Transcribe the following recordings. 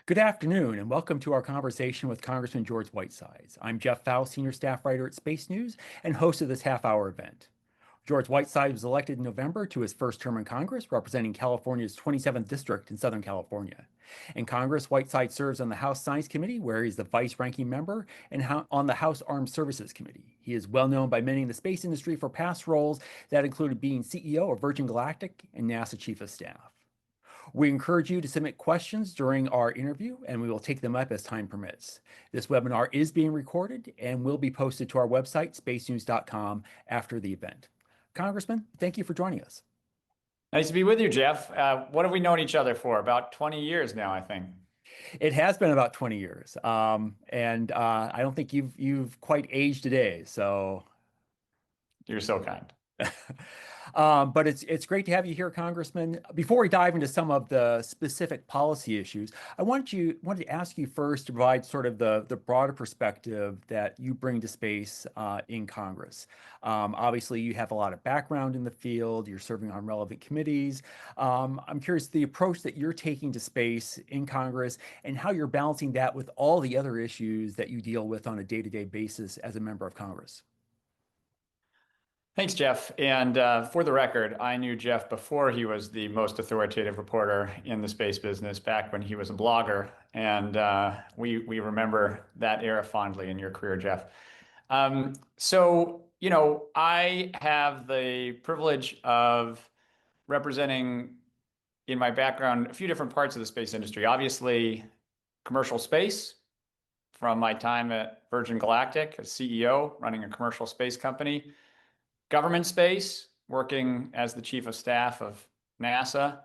Good afternoon, and welcome to our conversation with Congressman George Whitesides. I'm Jeff Faust, Senior Staff Writer at Space News and host of this half-hour event. George Whitesides was elected in November to his first term in Congress, representing California's 27th District in Southern California. In Congress, Whitesides serves on the House Science Committee, where he's the vice-ranking member, and on the House Armed Services Committee. He is well known by many in the space industry for past roles that included being CEO of Virgin Galactic and NASA Chief of Staff. We encourage you to submit questions during our interview, and we will take them up as time permits. This webinar is being recorded and will be posted to our website, spacenews.com, after the event. Congressman, thank you for joining us. Nice to be with you, Jeff. What have we known each other for? About 20 years now, I think. It has been about 20 years, and I don't think you've quite aged a day, so. You're so kind. But it's great to have you here, Congressman. Before we dive into some of the specific policy issues, I wanted to ask you first to provide sort of the broader perspective that you bring to space in Congress. Obviously, you have a lot of background in the field. You're serving on relevant committees. I'm curious the approach that you're taking to space in Congress and how you're balancing that with all the other issues that you deal with on a day-to-day basis as a member of Congress. Thanks, Jeff. And for the record, I knew Jeff before he was the most authoritative reporter in the space business, back when he was a blogger. And we remember that era fondly in your career, Jeff. I have the privilege of representing, in my background, a few different parts of the space industry. Obviously, commercial space, from my time at Virgin Galactic as CEO, running a commercial space company. Government space, working as the Chief of Staff of NASA,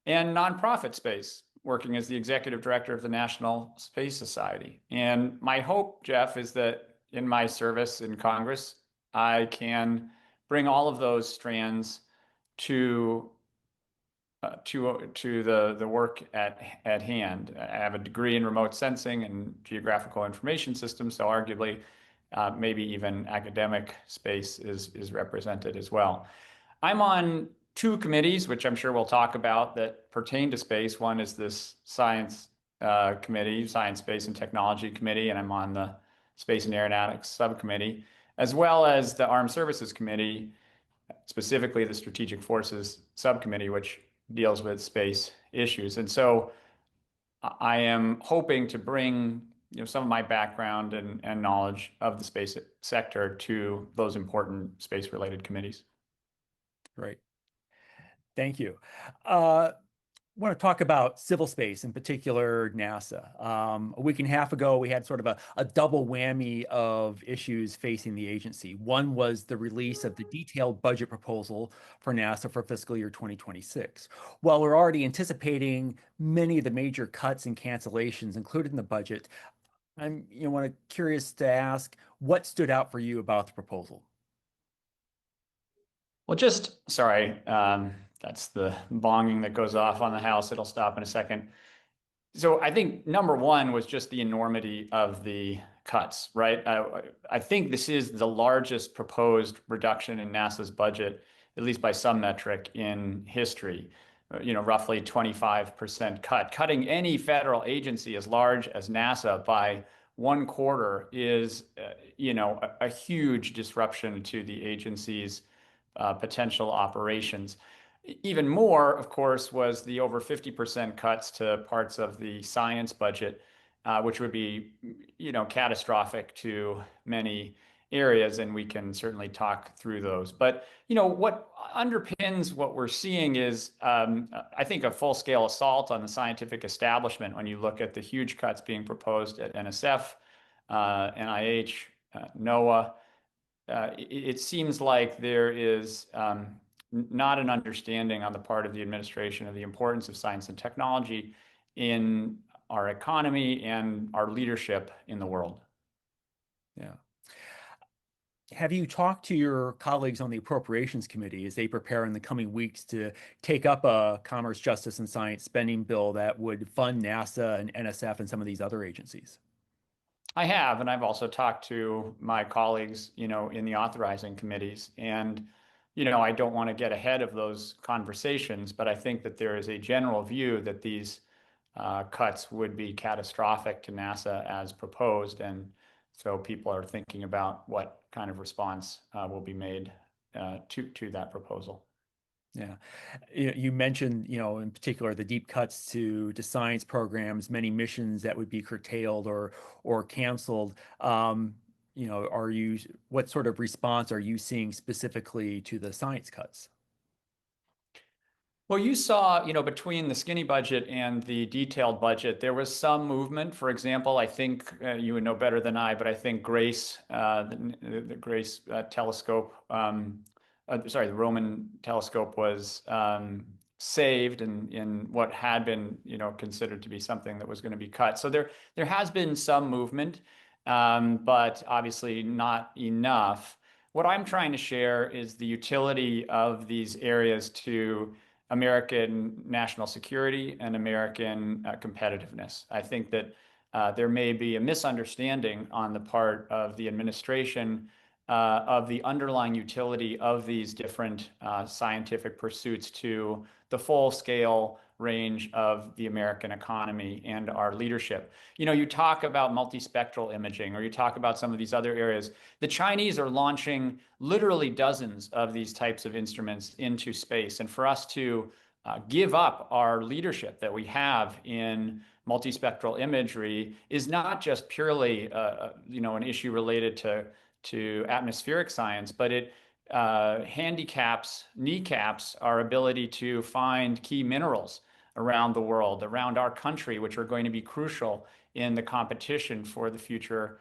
and nonprofit space, working as the Executive Director of the National Space Society. And my hope, Jeff, is that in my service in Congress, I can bring all of those strands to the work at hand. I have a degree in remote sensing and geographical information systems, so arguably maybe even academic space is represented as well. I'm on two committees, which I'm sure we'll talk about, that pertain to space. One is this Science Committee, Science, Space, and Technology Committee, and I'm on the Space and Aeronautics Subcommittee, as well as the Armed Services Committee, specifically the Strategic Forces Subcommittee, which deals with space issues. And so I am hoping to bring some of my background and knowledge of the space sector to those important space-related committees. Great. Thank you. I want to talk about civil space, in particular NASA. A week and a half ago, we had sort of a double whammy of issues facing the agency. One was the release of the detailed budget proposal for NASA for fiscal year 2026. While we're already anticipating many of the major cuts and cancellations included in the budget, I'm curious to ask what stood out for you about the proposal. Well, sorry, that's the bonging that goes off on the house. It'll stop in a second. So I think number one was just the enormity of the cuts, right? I think this is the largest proposed reduction in NASA's budget, at least by some metric, in history. Roughly 25% cut. Cutting any federal agency as large as NASA by 1/4 is, a huge disruption to the agency's potential operations. Even more, of course, was the over 50% cuts to parts of the science budget, which would be, catastrophic to many areas, and we can certainly talk through those. But, what underpins what we're seeing is, I think, a full-scale assault on the scientific establishment when you look at the huge cuts being proposed at NSF, NIH, NOAA. It seems like there is not an understanding on the part of the administration of the importance of science and technology in our economy and our leadership in the world. Yeah. Have you talked to your colleagues on the Appropriations Committee as they prepare in the coming weeks to take up a Commerce, Justice, and Science spending bill that would fund NASA and NSF and some of these other agencies? I have, and I've also talked to my colleagues, in the authorizing committees. And, I don't want to get ahead of those conversations, but I think that there is a general view that these cuts would be catastrophic to NASA as proposed. And so people are thinking about what kind of response will be made to that proposal. Yeah. You mentioned, in particular, the deep cuts to science programs, many missions that would be curtailed or canceled. What sort of response are you seeing specifically to the science cuts? Well, you saw, between the skinny budget and the detailed budget, there was some movement. For example, I think you would know better than I, but I think Grace, the Grace telescope, sorry, the Roman telescope was saved in what had been, considered to be something that was going to be cut. So there has been some movement, but obviously not enough. What I'm trying to share is the utility of these areas to American national security and American competitiveness. I think that there may be a misunderstanding on the part of the administration of the underlying utility of these different scientific pursuits to the full scale range of the American economy and our leadership. You talk about multispectral imaging, or you talk about some of these other areas. The Chinese are launching literally dozens of these types of instruments into space. And for us to give up our leadership that we have in multispectral imagery is not just purely an issue related to atmospheric science, but it kneecaps our ability to find key minerals around the world, around our country, which are going to be crucial in the competition for the future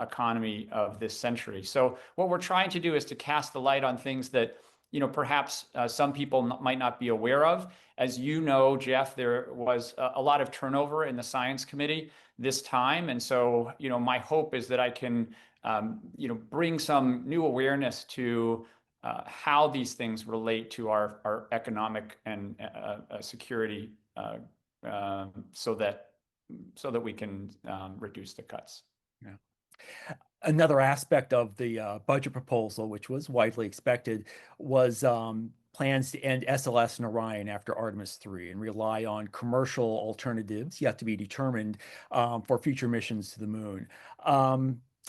economy of this century. So what we're trying to do is to cast the light on things that perhaps some people might not be aware of. As you know, Jeff, there was a lot of turnover in the Science Committee this time. And so, my hope is that I can bring some new awareness to how these things relate to our economic and security, so that we can reduce the cuts. Yeah. Another aspect of the budget proposal, which was widely expected, was plans to end SLS and Orion after Artemis 3 and rely on commercial alternatives yet to be determined for future missions to the moon.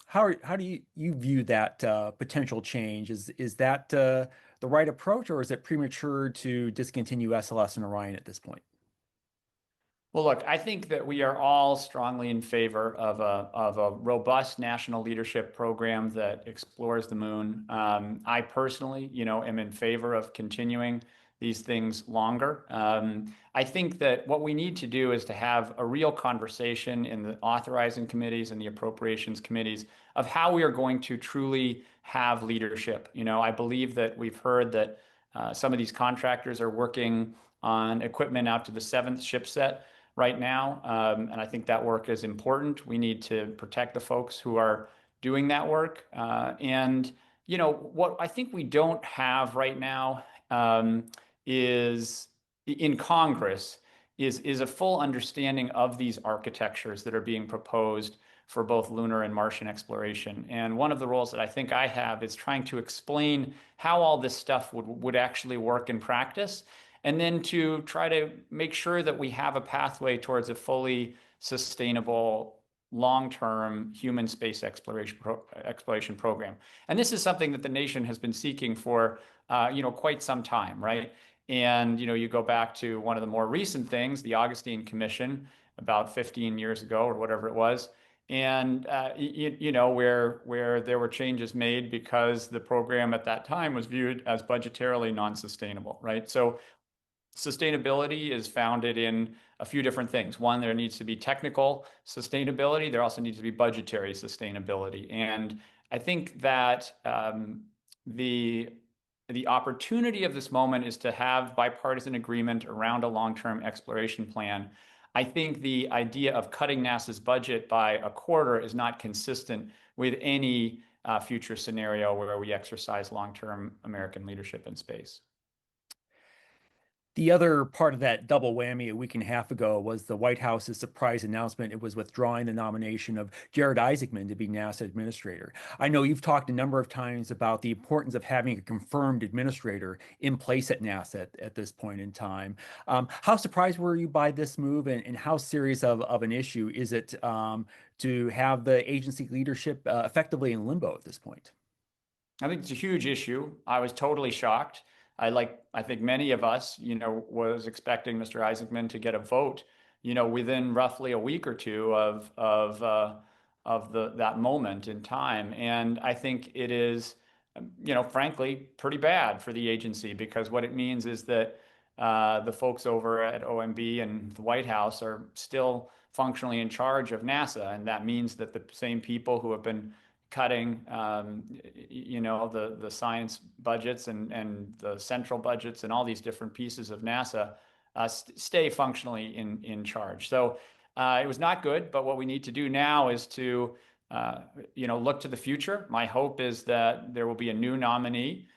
How do you view that potential change? Is that the right approach, or is it premature to discontinue SLS and Orion at this point? Well, look, I think that we are all strongly in favor of a robust national leadership program that explores the moon. I personally, am in favor of continuing these things longer. I think that what we need to do is to have a real conversation in the authorizing committees and the appropriations committees of how we are going to truly have leadership. I believe that we've heard that some of these contractors are working on equipment out to the seventh ship set right now. And I think that work is important. We need to protect the folks who are doing that work. And what I think we don't have right now is in Congress is a full understanding of these architectures that are being proposed for both lunar and Martian exploration. And one of the roles that I think I have is trying to explain how all this stuff would actually work in practice, and then to try to make sure that we have a pathway towards a fully sustainable, long-term human space exploration program. And this is something that the nation has been seeking for, quite some time, right? And, you go back to one of the more recent things, the Augustine Commission, about 15 years ago or whatever it was, and where there were changes made because the program at that time was viewed as budgetarily non-sustainable, right? So sustainability is founded in a few different things. One, there needs to be technical sustainability. There also needs to be budgetary sustainability. And I think that the opportunity of this moment is to have bipartisan agreement around a long-term exploration plan. I think the idea of cutting NASA's budget by a quarter is not consistent with any future scenario where we exercise long-term American leadership in space. The other part of that double whammy a week and a half ago was the White House's surprise announcement. It was withdrawing the nomination of Jared Isaacman to be NASA administrator. I know you've talked a number of times about the importance of having a confirmed administrator in place at NASA at this point in time. How surprised were you by this move, and how serious of an issue is it to have the agency leadership effectively in limbo at this point? I think it's a huge issue. I was totally shocked. I think many of us, was expecting Mr. Isaacman to get a vote, within roughly a week or two of that moment in time. And I think it is, frankly, pretty bad for the agency, because what it means is that the folks over at OMB and the White House are still functionally in charge of NASA, and that means that the same people who have been cutting, the science budgets and the central budgets and all these different pieces of NASA stay functionally in charge. So it was not good, but what we need to do now is to, look to the future. My hope is that there will be a new nominee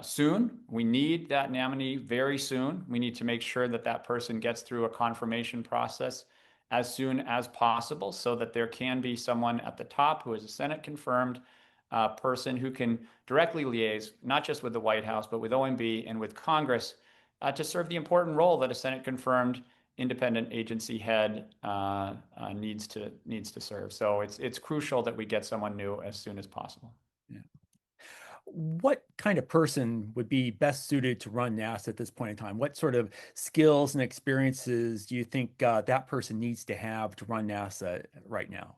soon. We need that nominee very soon. We need to make sure that that person gets through a confirmation process as soon as possible, so that there can be someone at the top who is a Senate confirmed person who can directly liaise, not just with the White House, but with OMB and with Congress, to serve the important role that a Senate confirmed independent agency head needs to serve. So it's crucial that we get someone new as soon as possible. Yeah. What kind of person would be best suited to run NASA at this point in time? What sort of skills and experiences do you think that person needs to have to run NASA right now?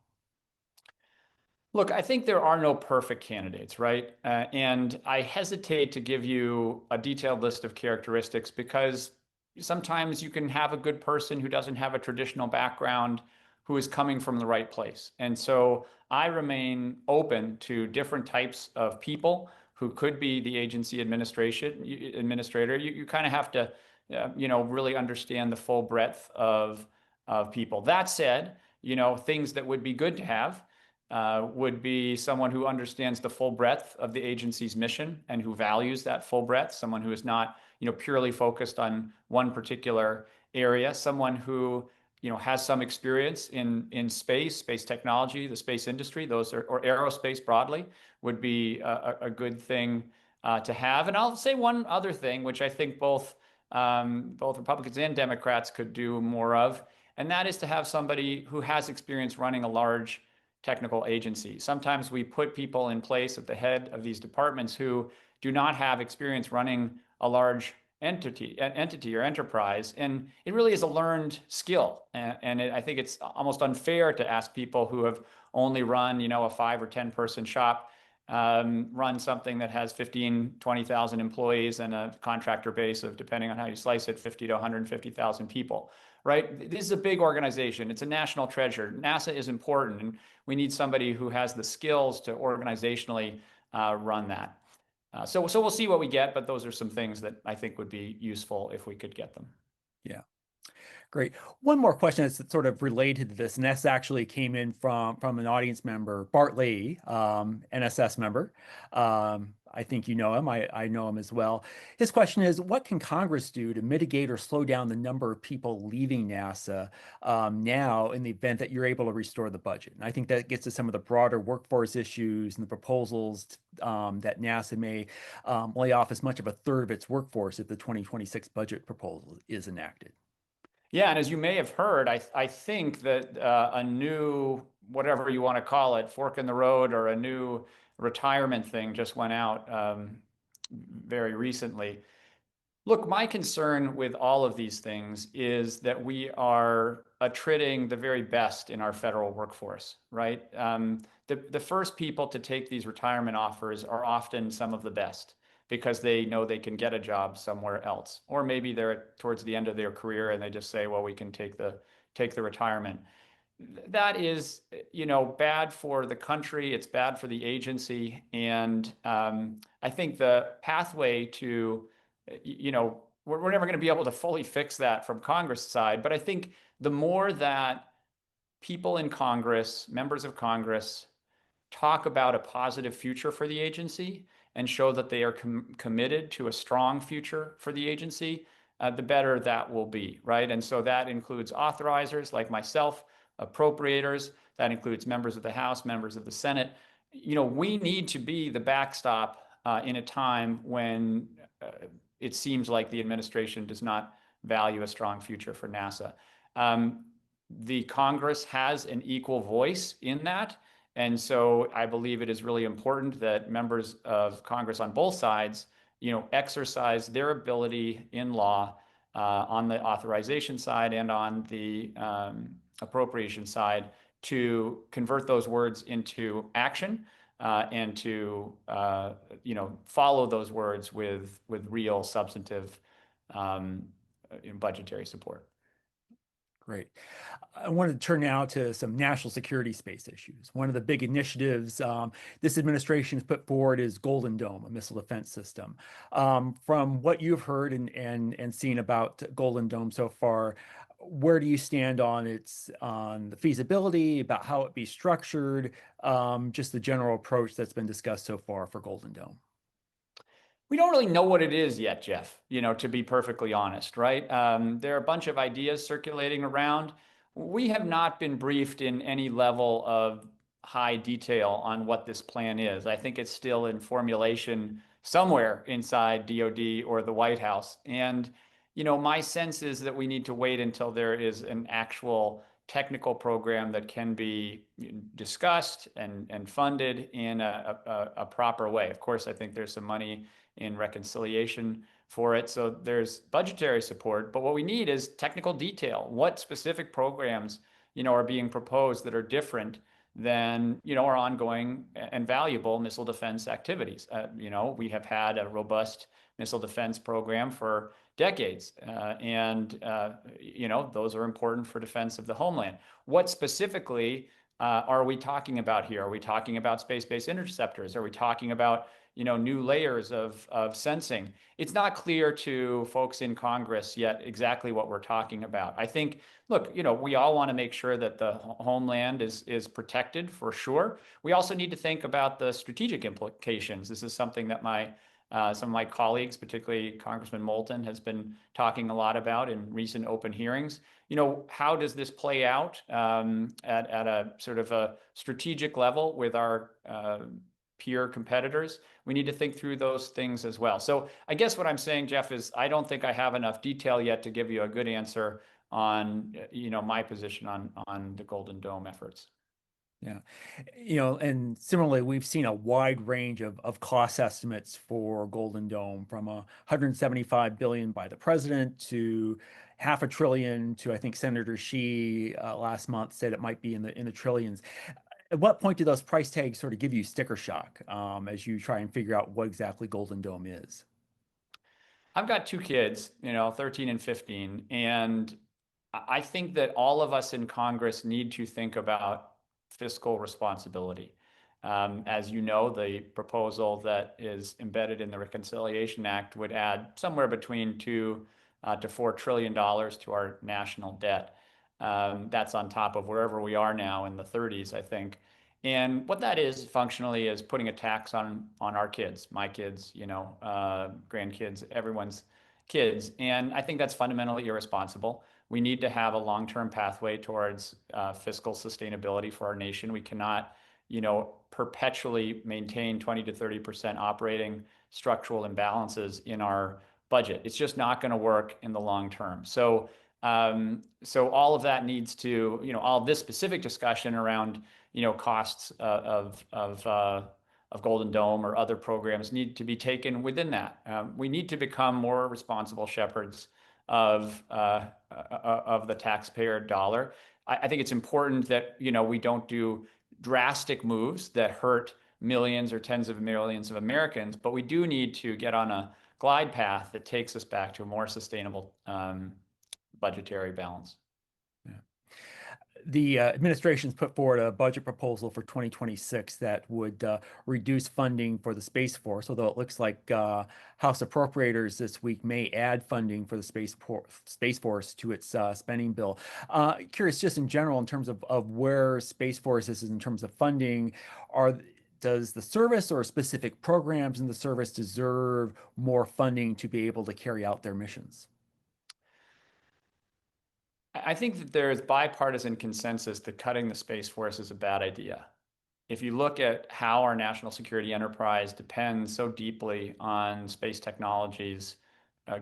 Look, I think there are no perfect candidates, right? And I hesitate to give you a detailed list of characteristics, because sometimes you can have a good person who doesn't have a traditional background, who is coming from the right place. And so I remain open to different types of people who could be the agency administrator. You kind of have to, really understand the full breadth of people. That said, things that would be good to have would be someone who understands the full breadth of the agency's mission and who values that full breadth, someone who is not, purely focused on one particular area, someone who, has some experience in space technology, the space industry, or aerospace broadly, would be a good thing to have. And I'll say one other thing, which I think both Republicans and Democrats could do more of, and that is to have somebody who has experience running a large technical agency. Sometimes we put people in place at the head of these departments who do not have experience running a large entity or enterprise, and it really is a learned skill. I think it's almost unfair to ask people who have only run, a 5 or 10 person shop, run something that has 15, 20,000 employees and a contractor base of, depending on how you slice it, 50 to 150,000 people, right? This is a big organization. It's a national treasure. NASA is important, and we need somebody who has the skills to organizationally run that. So we'll see what we get, but those are some things that I think would be useful if we could get them. Yeah. Great. One more question that's sort of related to this, and this actually came in from an audience member, Bart Lee, NSS member. I think you know him. I know him as well. His question is, what can Congress do to mitigate or slow down the number of people leaving NASA now in the event that you're able to restore the budget? And I think that gets to some of the broader workforce issues and the proposals that NASA may lay off as much of a third of its workforce if the 2026 budget proposal is enacted. Yeah, and as you may have heard, I think that a new, whatever you want to call it, fork in the road, or a new retirement thing just went out very recently. Look, my concern with all of these things is that we are attriting the very best in our federal workforce, right? The first people to take these retirement offers are often some of the best, because they know they can get a job somewhere else, or maybe they're towards the end of their career and they just say, well, we can take the retirement. That is, bad for the country. It's bad for the agency. And I think the pathway to, we're never going to be able to fully fix that from Congress side. But I think the more that people in Congress, members of Congress, talk about a positive future for the agency and show that they are committed to a strong future for the agency, the better that will be, right? And so that includes authorizers like myself, appropriators, that includes members of the House, members of the Senate. We need to be the backstop in a time when it seems like the administration does not value a strong future for NASA. The Congress has an equal voice in that. And so I believe it is really important that members of Congress on both sides, exercise their ability in law on the authorization side and on the appropriation side to convert those words into action and to follow those words with real substantive budgetary support. Great. I want to turn now to some national security space issues. One of the big initiatives this administration has put forward is Golden Dome, a missile defense system. From what you've heard and seen about Golden Dome so far, where do you stand on the feasibility, about how it be structured, just the general approach that's been discussed so far for Golden Dome? We don't really know what it is yet, Jeff, to be perfectly honest, right? There are a bunch of ideas circulating around. We have not been briefed in any level of high detail on what this plan is. I think it's still in formulation somewhere inside DoD or the White House. And, my sense is that we need to wait until there is an actual technical program that can be discussed and funded in a proper way. Of course, I think there's some money in reconciliation for it. So there's budgetary support, but what we need is technical detail. What specific programs, are being proposed that are different than, our ongoing and valuable missile defense activities. We have had a robust missile defense program for decades, and those are important for defense of the homeland. What specifically are we talking about here? Are we talking about space-based interceptors? Are we talking about new layers of sensing? It's not clear to folks in Congress yet exactly what we're talking about. I think, look, we all want to make sure that the homeland is protected for sure. We also need to think about the strategic implications. This is something that some of my colleagues, particularly Congressman Moulton, has been talking a lot about in recent open hearings. How does this play out at a sort of a strategic level with our peer competitors? We need to think through those things as well. So I guess what I'm saying, Jeff, is I don't think I have enough detail yet to give you a good answer on, my position on the Golden Dome efforts. Yeah. And similarly, we've seen a wide range of cost estimates for Golden Dome, from 175 billion by the president to half a trillion to, I think Senator Xi last month said it might be in the trillions. At what point do those price tags sort of give you sticker shock as you try and figure out what exactly Golden Dome is? I've got two kids, 13 and 15, and I think that all of us in Congress need to think about fiscal responsibility. As you know, the proposal that is embedded in the Reconciliation Act would add somewhere between $2 to $4 trillion to our national debt. That's on top of wherever we are now in the 30s, I think. And what that is functionally is putting a tax on our kids, my kids, grandkids, everyone's kids. And I think that's fundamentally irresponsible. We need to have a long-term pathway towards fiscal sustainability for our nation. We cannot, perpetually maintain 20 to 30% operating structural imbalances in our budget. It's just not going to work in the long term. So all of that needs to, all this specific discussion around, costs of Golden Dome or other programs need to be taken within that. We need to become more responsible shepherds of the taxpayer dollar. I think it's important that, we don't do drastic moves that hurt millions or tens of millions of Americans, but we do need to get on a glide path that takes us back to a more sustainable budgetary balance. The administration's put forward a budget proposal for 2026 that would reduce funding for the Space Force, although it looks like House appropriators this week may add funding for the Space Force to its spending bill. Curious, just in general, in terms of where Space Force is in terms of funding, does the service or specific programs in the service deserve more funding to be able to carry out their missions? I think that there is bipartisan consensus that cutting the Space Force is a bad idea. If you look at how our national security enterprise depends so deeply on space technologies,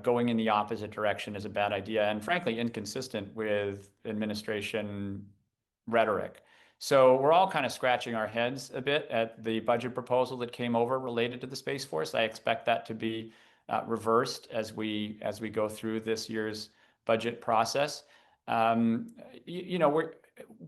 going in the opposite direction is a bad idea, and frankly, inconsistent with administration rhetoric. So we're all kind of scratching our heads a bit at the budget proposal that came over related to the Space Force. I expect that to be reversed as we go through this year's budget process. You know,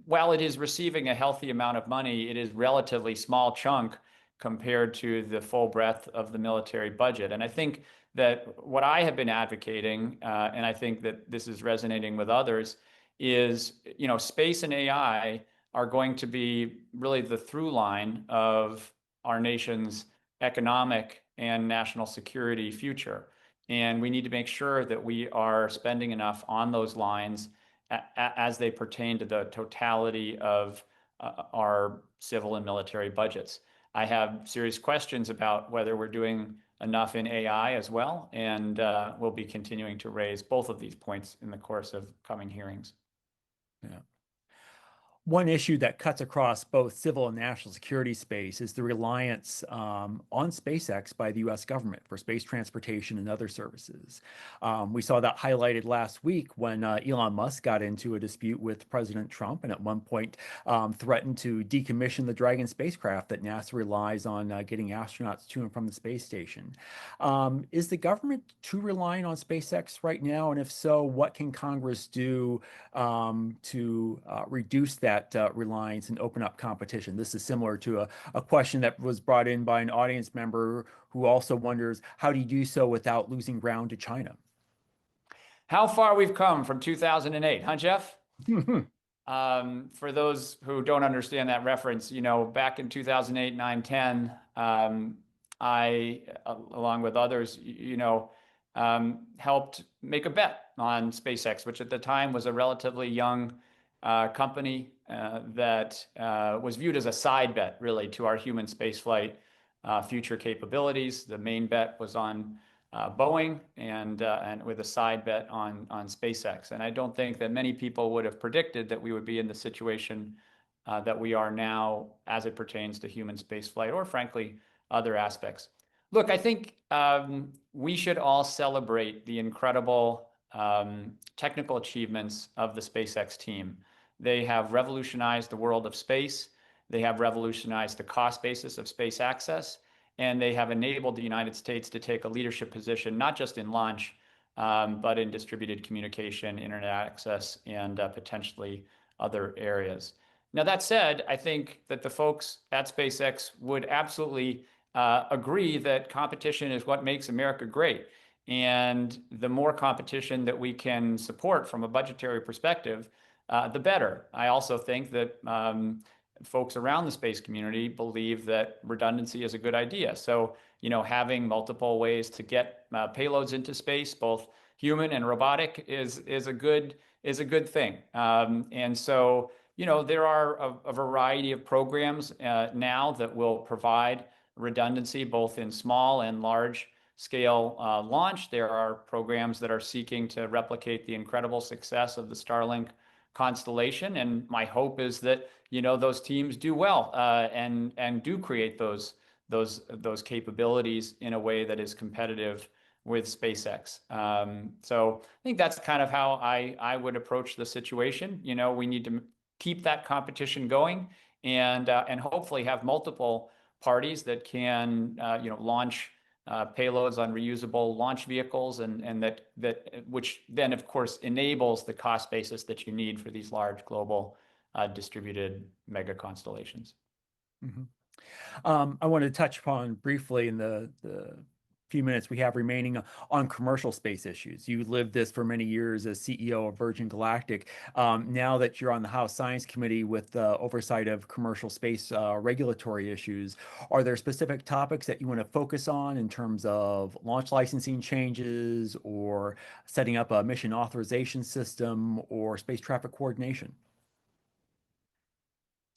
while it is receiving a healthy amount of money, it is relatively small chunk compared to the full breadth of the military budget. And I think that what I have been advocating, and I think that this is resonating with others, is, you know, space and AI are going to be really the through line of our nation's economic and national security future. And we need to make sure that we are spending enough on those lines as they pertain to the totality of our civil and military budgets. I have serious questions about whether we're doing enough in AI as well, and we'll be continuing to raise both of these points in the course of coming hearings. Yeah. One issue that cuts across both civil and national security space is the reliance on SpaceX by the U.S. government for space transportation and other services. We saw that highlighted last week when Elon Musk got into a dispute with President Trump and at one point threatened to decommission the Dragon spacecraft that NASA relies on getting astronauts to and from the space station. Is the government too reliant on SpaceX right now? And if so, what can Congress do to reduce that reliance and open up competition? This is similar to a question that was brought in by an audience member who also wonders, how do you do so without losing ground to China? How far we've come from 2008, huh, Jeff? For those who don't understand that reference, you know, back in 2008, 9, 10, I, along with others, you know, helped make a bet on SpaceX, which at the time was a relatively young company that was viewed as a side bet, really, to our human spaceflight future capabilities. The main bet was on Boeing, and with a side bet on SpaceX. And I don't think that many people would have predicted that we would be in the situation that we are now as it pertains to human spaceflight, or frankly, other aspects. Look, I think we should all celebrate the incredible technical achievements of the SpaceX team. They have revolutionized the world of space. They have revolutionized the cost basis of space access, and they have enabled the United States to take a leadership position, not just in launch, but in distributed communication, internet access, and potentially other areas. Now, that said, I think that the folks at SpaceX would absolutely agree that competition is what makes America great. And the more competition that we can support from a budgetary perspective, the better. I also think that folks around the space community believe that redundancy is a good idea. So, you know, having multiple ways to get payloads into space, both human and robotic, is a good thing. And so, you know, there are a variety of programs now that will provide redundancy both in small and large scale launch. There are programs that are seeking to replicate the incredible success of the Starlink constellation, and my hope is that, you know, those teams do well and do create those capabilities in a way that is competitive with SpaceX. So I think that's kind of how I would approach the situation. You know, we need to keep that competition going, and hopefully have multiple parties that can you know, launch payloads on reusable launch vehicles, and that which then of course enables the cost basis that you need for these large global distributed mega constellations. Mm-hmm. I want to touch upon briefly in the few minutes we have remaining on commercial space issues. You lived this for many years as CEO of Virgin Galactic. Now that you're on the House Science Committee with the oversight of commercial space regulatory issues, are there specific topics that you want to focus on in terms of launch licensing changes, or setting up a mission authorization system, or space traffic coordination?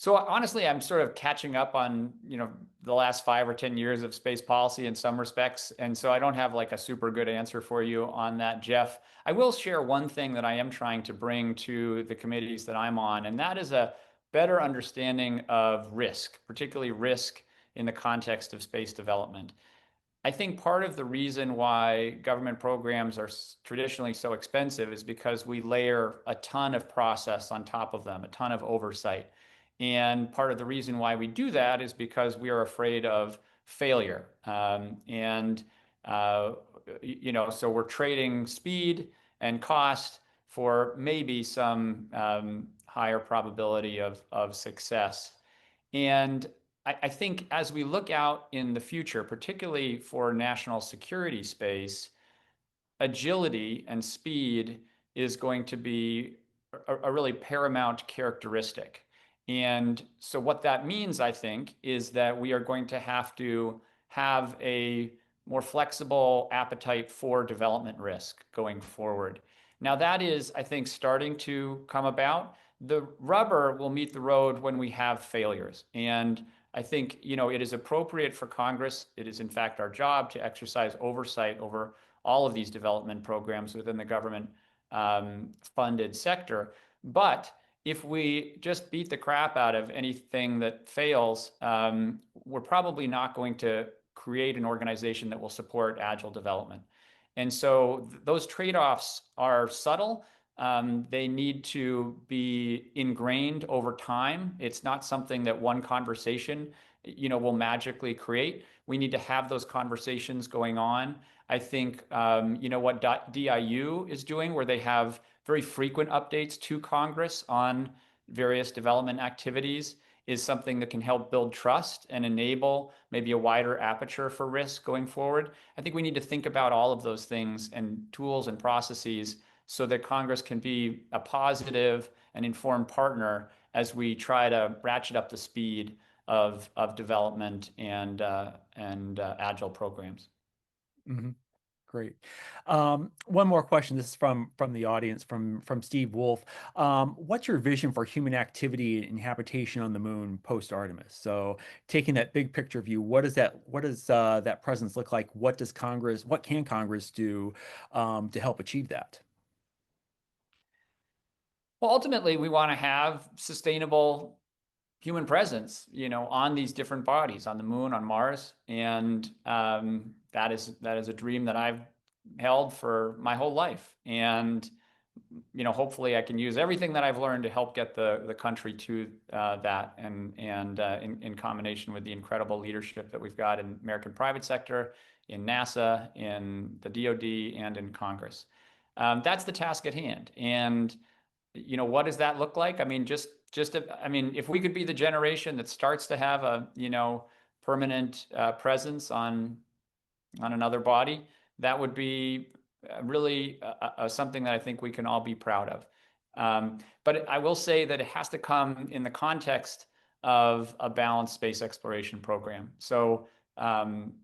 So honestly, I'm sort of catching up on, the last 5 or 10 years of space policy in some respects. And so I don't have like a super good answer for you on that, Jeff. I will share one thing that I am trying to bring to the committees that I'm on, and that is a better understanding of risk, particularly risk in the context of space development. I think part of the reason why government programs are traditionally so expensive is because we layer a ton of process on top of them, a ton of oversight. And part of the reason why we do that is because we are afraid of failure. Uh, so we're trading speed and cost for maybe some higher probability of success. And I think as we look out in the future, particularly for national security space, agility and speed is going to be a really paramount characteristic. And so what that means, I think, is that we are going to have a more flexible appetite for development risk going forward. Now, that is, I think, starting to come about. The rubber will meet the road when we have failures. And I think, it is appropriate for Congress. It is, in fact, our job to exercise oversight over all of these development programs within the government funded sector. But if we just beat the crap out of anything that fails, we're probably not going to create an organization that will support agile development. And so those trade-offs are subtle. They need to be ingrained over time. It's not something that one conversation, will magically create. We need to have those conversations going on. I think, what DIU is doing, where they have very frequent updates to Congress on various development activities, is something that can help build trust and enable maybe a wider aperture for risk going forward. I think we need to think about all of those things and tools and processes so that Congress can be a positive and informed partner as we try to ratchet up the speed of development and agile programs. Mhm. Great. One more question. This is from the audience, from Steve Wolf. What's your vision for human activity and habitation on the moon post Artemis? So, taking that big picture view, what does that presence look like? What can Congress do to help achieve that? Well, ultimately, we want to have sustainable human presence, on these different bodies, on the moon, on Mars, and that is a dream that I've held for my whole life. And hopefully, I can use everything that I've learned to help get the country to that, and in combination with the incredible leadership that we've got in American private sector, in NASA, in the DoD, and in Congress. That's the task at hand. And what does that look like? I mean, if we could be the generation that starts to have a, permanent presence on another body, that would be really something that I think we can all be proud of. But I will say that it has to come in the context of a balanced space exploration program. So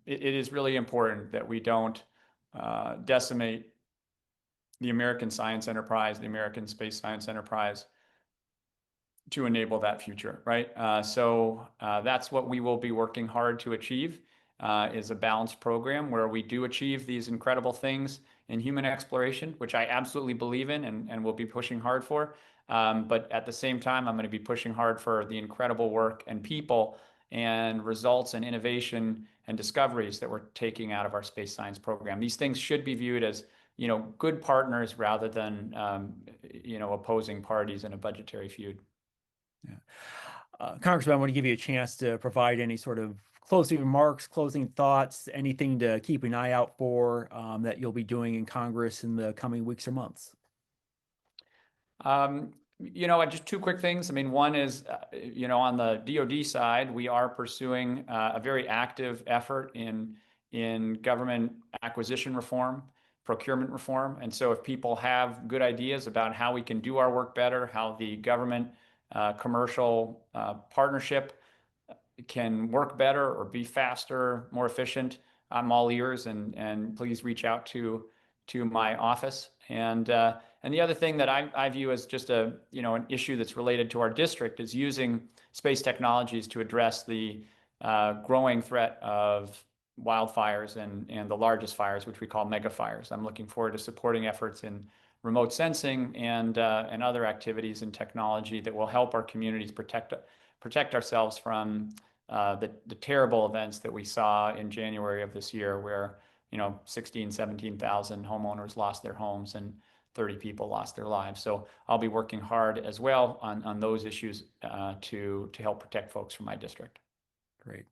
it is really important that we don't decimate the American science enterprise, the American space science enterprise, to enable that future, right? So that's what we will be working hard to achieve, is a balanced program where we do achieve these incredible things in human exploration, which I absolutely believe in and will be pushing hard for. But at the same time, I'm going to be pushing hard for the incredible work and people and results and innovation and discoveries that we're taking out of our space science program. These things should be viewed as good partners rather than opposing parties in a budgetary feud. Yeah. Congressman, I want to give you a chance to provide any sort of closing remarks, closing thoughts, anything to keep an eye out for that you'll be doing in Congress in the coming weeks or months. Just two quick things. I mean, one is, on the DoD side, we are pursuing a very active effort in government acquisition reform, procurement reform. And so if people have good ideas about how we can do our work better, how the government commercial partnership can work better or be faster, more efficient, I'm all ears, and please reach out to my office. And And the other thing that I view as just an issue that's related to our district is using space technologies to address the growing threat of wildfires and the largest fires, which we call mega fires. I'm looking forward to supporting efforts in remote sensing and other activities and technology that will help our communities protect ourselves from the terrible events that we saw in January of this year, where 16, 17,000 homeowners lost their homes and 30 people lost their lives. So I'll be working hard as well on those issues to help protect folks from my district. Great.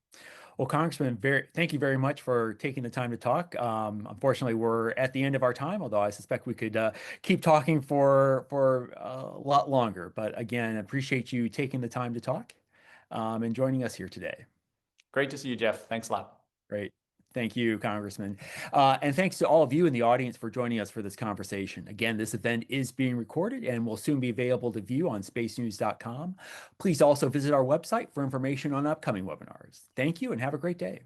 Well, Congressman, thank you very much for taking the time to talk. Unfortunately, we're at the end of our time, although I suspect we could keep talking for a lot longer. But again, appreciate you taking the time to talk and joining us here today. Great to see you, Jeff. Thanks a lot. Great. Thank you, Congressman. And thanks to all of you in the audience for joining us for this conversation. Again, this event is being recorded and will soon be available to view on spacenews.com. Please also visit our website for information on upcoming webinars. Thank you and have a great day.